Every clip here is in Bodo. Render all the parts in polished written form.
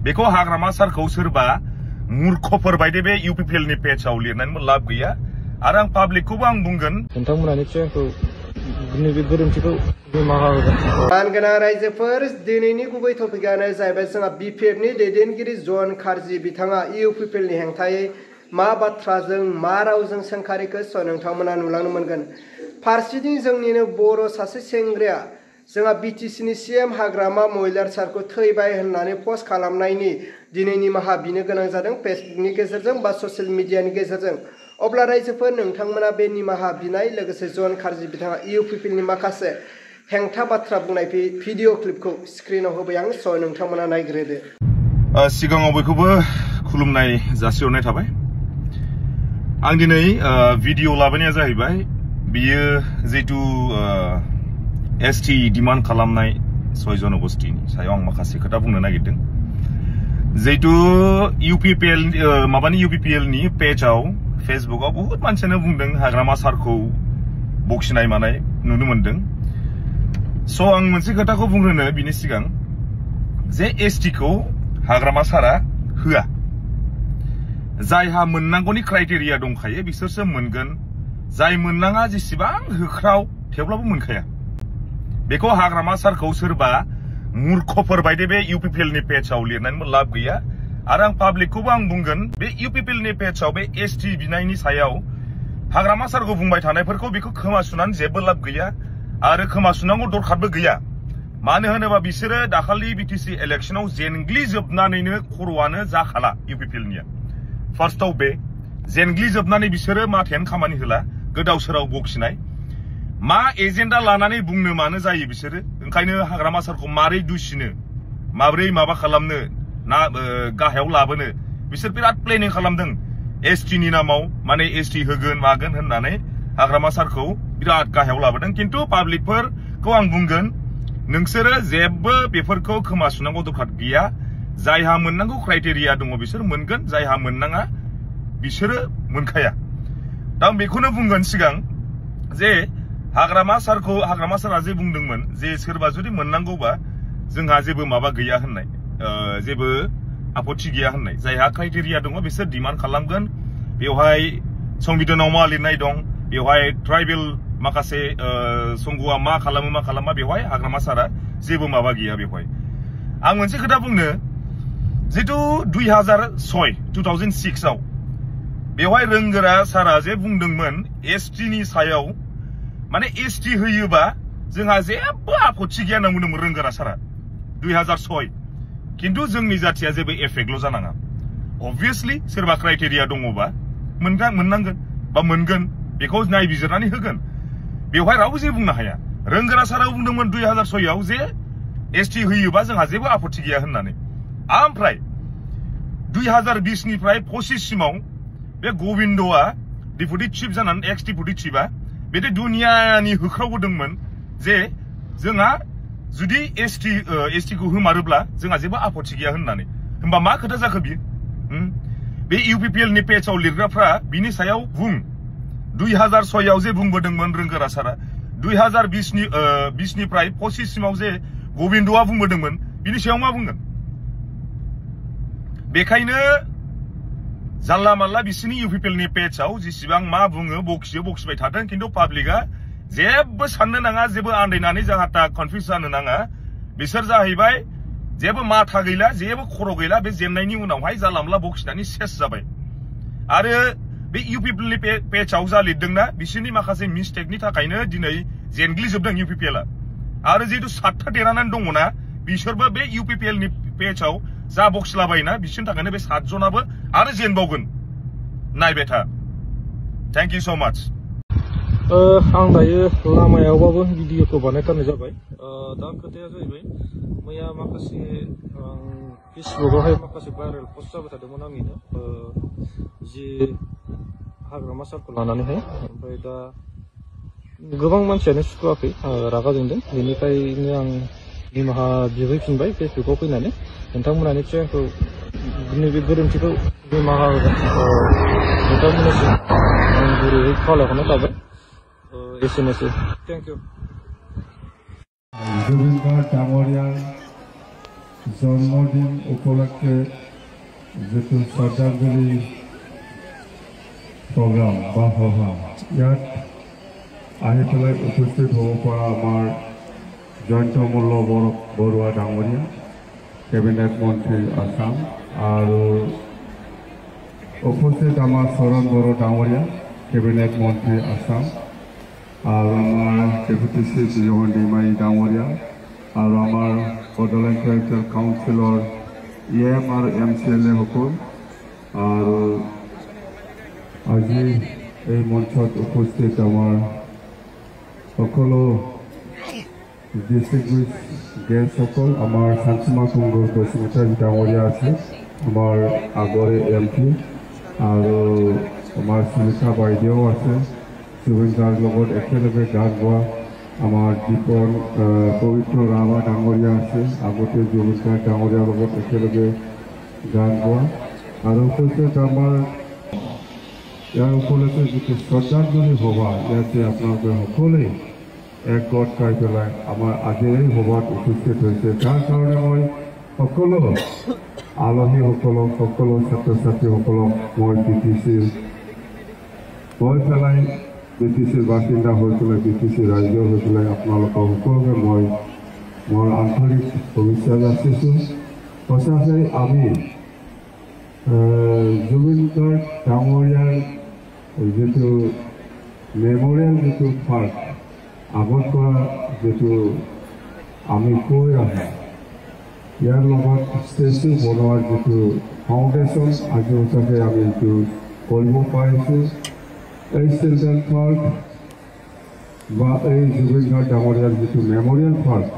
बेखौ हाग्रामा सारखौ सोरबा मूर्खफोर बायदि बे UPPL नि पेजआव लिरनानै लाब गैया आरो आं पाब्लिकखौबो आं बुंगोन नोंथांमोना निश्चय आंखौ नैबे गोरोन्थिखौ निमाहा होगोन। मानगोनां रायजोफोर दिनैनि गुबै टपिकआनो जाहैबाय जोंहा BPF नि दैदेनगिरि जन खारजि बिथाङा UPPL नि हेंथायै मा बाथ्राजों मा रावजों सोंखारिखो नोंथांमोना नुलांनो मोनगोन। फारसेथिं जोंनिनो बर' सासे सेंग्राया जोंहा BTC नि CM हाग्रामा महिलार सारखौ थैबाय होननानै पस्ट खालामनायनि दिनै निमाहा बिनो गोनां जादों फेसबुकनि गेजेरजों बा ससियेल मिडियानि गेजेरजों। अब्ला रायजोफोर नोंथांमोना बे निमाहा बिनाय लोगोसे जन खारजि बिथाङा UPPL नि माखासे हेंथा बाथ्रा बुंनाय भिडिअ क्लिपखौ स्क्रिनाव होबाय आं नोंथांमोना नायग्रोदो। सिगाङाव बयखौबो खुलुमनाय जासिहरनाय थाबाय। आं दिनै भिडिअ लाबोनाया जाहैबाय बियो जितु ST डिमान्ड खालामनाय 6 जनगोष्ठीनि सायाव आं माखासे खोथा बुंनो नागिरदों। जितु UPPL नि पेजआव फेसबुकआव बहुत मानसियानो बुंदों हाग्रामा सारखौ बखिनाय मानाय नुनो मोनदों। आं मोनसे खोथाखौ बुंग्रोनो बिनि सिगां जे ST खौ हाग्रामा सारा होआ। जायहा मोननांगौनि क्राइटेरिया दंखायो बिसोरसो मोनगोन। जाय मोननाङा जेसेबां होख्राव थेवब्लाबो मोनखाया। बेखौ हाग्रामा सारखौ सोरबा मूर्खफोर बायदि बे UPPL नि पेजआव लिरनानै लाब गैया आरो आं पाब्लिकखौबो आं बुंगोन बे UPPL नि पेजआव बे ST बिनायनि सायाव हाग्रामा सारखौ बुंबाय थानायफोरखौ बेखौ खोमा सुनानै जेबो लाब गैया आरो खोमा सुनांगौ दरखारबो गैया। मानो होनोबा बिसोरो दाखालि BTC इलेक्शनाव जेनग्लिजोबनानैनो खर'आनो जाखाला UPPL निया। फार्स्टआव बे जेनग्लिजोबनानै बिसोरो माथायानो खामानि होला गोदाव सोराव बखिनाय मा एजेन्डा लानानै बुंनो मानो जायो बिसोरो। ओंखायनो हाग्रामा सारखौ मारै दुसिनो माब्रै माबा खालामनो ना गाहायाव लाबोनो बिसोर बिराद प्लेनिं खालामदों। ST नि नामाव माने ST होगोन मागोन होननानै हाग्रामा सारखौ बिराद गाहायाव लाबोदों। किन्तु पाब्लिकफोरखौ आं बुंगोन नोंसोरो जेबो बेफोरखौ खोमा सुनांगौ दरखार गैया। जायहा मोननांगौ क्राइटेरिया दङ बिसोर मोनगोन। जायहा मोननाङा बिसोरो मोनखाया। दा आं बेखौनो बुंगोन सिगां जे हाग्रामा सारा जे बुंदोंमोन जे सोरबा जुदि मोननांगौबा जोंहा जेबो माबा गैया होननाय जेबो आपत्ति गैया होननाय। जायहा क्राइटेरिया दङ बिसोर डिमान्ड खालामगोन। बेवहाय संबिधानाव मा लिरनाय दं बेवहाय ट्राइबेल माखासे संघआ मा खालामा बेवहाय हाग्रामा सारा जेबो माबा गैया। बेवहाय आं मोनसे खोथा बुंनो जितु 2006 आव बेवहाय रोंगोरा सारा जे बुंदोंमोन ST नि सायाव माने ST होयोबा जोंहा जेबो आपत्ति गैया होनना बुंदोंमोन रोंगोरा सारा 2006। किन्तु जोंनि जाथिया जेबो एफेक्टल' जानाङा। अबभियासलि सोरबा क्राइटेरिया दङबा मोननांगोन बा मोनगोन बेखौ नायबिजिरनानै होगोन। बेवहाय रावबो जेबो बुंनो हाया। रोंगोरा सारा बुंदोंमोन 2006 आव जे ST होयोबा जोंहा जेबो आपत्ति गैया होननानै। ओमफ्राय 2020 निफ्राय 25 सिमाव बे गबिन्दआ डिपुटि चिफ जानानै एक्स डिपुटि चिफआ बे दुनियानि होख्रावबोदोंमन जे जोंहा जुदि ST खौ होमारोब्ला जोंहा जेबो आपत्ति गैया होननानै। होमबा मा खोथा जाखो बियो? बे UPPL नि पेजआव लिरग्राफ्रा बिनि सायाव बुं 2006 आव जे बुंबोदोंमोन रोंगोरा सारा 2020 निफ्राय 25 सिमाव जे गबिन्दआ बुंबोदोंमोन बिनि सायाव मा बुंगोन? बेखायनो जानला मानला बिसिनि UPPL नि पेजआव जेसेबां मा बुङो बखिबाय थादों। किन्तु पाब्लिकआ जेबो साननो नाङा जेबो आन्दायनानै जाहाथा कनफिउज जानो नाङा। बिसोर जाहैबाय जेबो माथा गैला जेबो खर' गैला। बे जेननायनि उनावहाय जानला मानला बखिनानै सेस जाबाय। आरो बे UPPL नि पेजआव जा लिरदोंना बिसोरनि माखासे मिस्टेकनि थाखायनो दिनै जेनग्लिजोबदों UPPL आ। आरो जितु 7था देरहानानै दङना बिसोरबो बे UPPL नि पेजआव जा बखिलाबायना बिसोरनि थाखायनो बे 7 जनाबो आरो जेनबावगोन। नायबाय था। थेंक इउ स' माच। आं दायो लामायावबाबो भिडिअखौ बानायथारनाय जाबाय। दा खोथाया जाहैबाय मैया माखासे फेसबुकआवहाय माखासे भाइरेल पस्ट जाबाय थादोंमोन आंनिनो जि हाग्रामा सारखौ लानानैहाय। ओमफ्राय दा गोबां मानसियानो सुखुवाखै रागा जोंदों। बेनिखायनो आं निमाहा बिहैफिनबाय फेसबुकआव फैनानै। नोंथांमोना निश्चय आंखौ नैबे गोरोन्थिखौ निमाहा होगोन। नोंथांमोननिसिम आं गुरैयै खावलायहरनाय थाबाय। एसेनोसै। Thank you. জন্মদিন উপলক্ষে যিটো শ্ৰদ্ধাঞ্জলি প্ৰগ্ৰাম বা সভা ইয়াত আহি পেলাই উপস্থিত হ'ব পৰা আমাৰ জয়ন্তমল্ল বৰুৱা ডাঙৰীয়া কেবিনেট মন্ত্ৰী আসাম আৰু উপস্থিত আমাৰ চৰণ বড়ো ডাঙৰীয়া কেবিনেট মন্ত্ৰী আসাম আৰু আমাৰ ডেপুটি চিফ জোহন ডিমাৰী ডাঙৰীয়া আৰু আমাৰ বডোলেণ্ড কালচাৰ কাউন্সিলৰ EM আৰু MCLA সকল আৰু আজি এই মঞ্চত উপস্থিত আমাৰ সকলো ডিষ্ট্ৰিক্ট গেষ্টসকল আমাৰ শান্তিমা কুংগুৰ বসুমতাৰী ডাঙৰীয়া আছে আমাৰ আগৰে MP আৰু আমাৰ সুমিতা বাইদেউ আছে জুবিন গাৰ্গৰ লগত একেলগে গান গোৱা আমাৰ দীপন পবিত্ৰ ৰাভা ডাঙৰীয়া আছে আগতে জুবিন গাৰ্গ ডাঙৰীয়াৰ লগত একেলগে গান গোৱা আৰু উপস্থিত আমাৰ ইয়াৰ উপলক্ষে যিটো শ্ৰদ্ধাঞ্জলি সভা ইয়াতে আপোনালোকে সকলোৱে একগোট খাই পেলাই আমাৰ আজিৰ এই সভাত উপস্থিত হৈছে তাৰ কাৰণে মই সকলো আলহীসকলক সকলো ছাত্ৰ ছাত্ৰীসকলক মই BTCৰ বাসিন্দা হৈ পেলাই BTC ৰাজ্য হৈ পেলাই আপোনালোকক সকলোকে মই মোৰ আন্তৰিক শুভেচ্ছা যাচিছোঁ সঁচাকৈ আমি জুবিন গাৰ্গ ডাঙৰীয়াৰ যিটো মেমৰিয়েল যিটো পাৰ্ক আগত পৰা যিটো আমি কৈ আহোঁ ইয়াৰ লগত ষ্টেচু বনোৱাৰ যিটো ফাউণ্ডেশ্যন আজি সঁচাকৈ আমি এইটো কৰিব পাৰিছোঁ এই চিলড্ৰেন পাৰ্ক বা এই জুবিন গাৰ্গ ডাঙৰীয়াৰ যিটো মেমৰিয়েল পাৰ্ক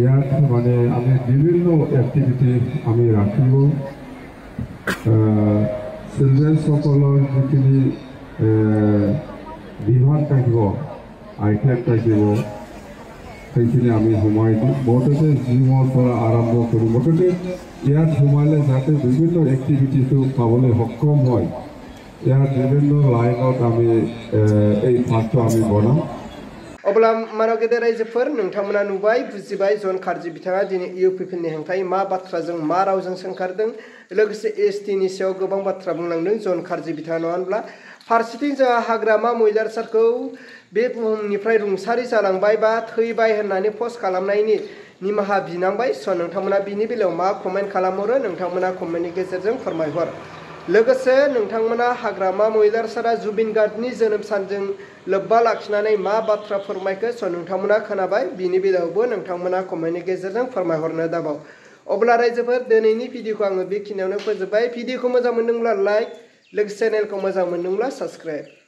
ইয়াত মানে আমি বিভিন্ন এক্টিভিটি আমি ৰাখিব চিলড্ৰেনসকলৰ যিখিনি বিভাগ থাকিব আইটেম থাকিব সেইখিনি আমি সোমাই দিওঁ মুঠতে জিমৰ পৰা আৰম্ভ কৰি মুঠতে ইয়াত সোমালে যাতে বিভিন্ন এক্টিভিটিটো পাবলৈ সক্ষম হয় ইয়াৰ বিভিন্ন লাইনত আমি এই পাৰ্কটো আমি বনাম अब्ला मानव गेदेर रायजोफोर नोंथांमोना नुबाय बुजिबाय जन खारजि बिथाङा दिनै इउपिपिएलनि हेंथायै मा बाथ्राजों मा रावजों सोंखारदों लोगोसे एसटिनि सायाव गोबां बाथ्रा बुंलांदों जन खारजि बिथाङा नङा होनब्ला फारसेथिं जोंहा हाग्रामा मैदेरसारखौ बे बुहुमनिफ्राय रुंसारि जालांबाय बा थैबाय होननानै पस्ट खालामनायनि निमाहा बिनांबाय स' नोंथांमोना बिनि बेलायाव मा कमेन्ट खालामहरो नोंथांमोना कमेन्टनि गेजेरजों फोरमायहर लोगोसे नोंथांमोना हाग्रामा मैदेरसारा जुबिन गार्गनि जोनोम सानजों लोब्बा लाखिनानै मा बाथ्रा फोरमायखो स' नोंथांमोना खोनाबाय बिनि बेलायावबो नोंथांमोना कमेन्टनि गेजेरजों फोरमायहरनो दाबाव अब्ला रायजोफोर दिनैनि भिडिअखौ आङो बेखिनियावनो फोजोबबाय भिडिअखौ मोजां मोनदोंब्ला लाइक लोगोसे चेनेलखौ मोजां मोनदोंब्ला साबस्क्राइब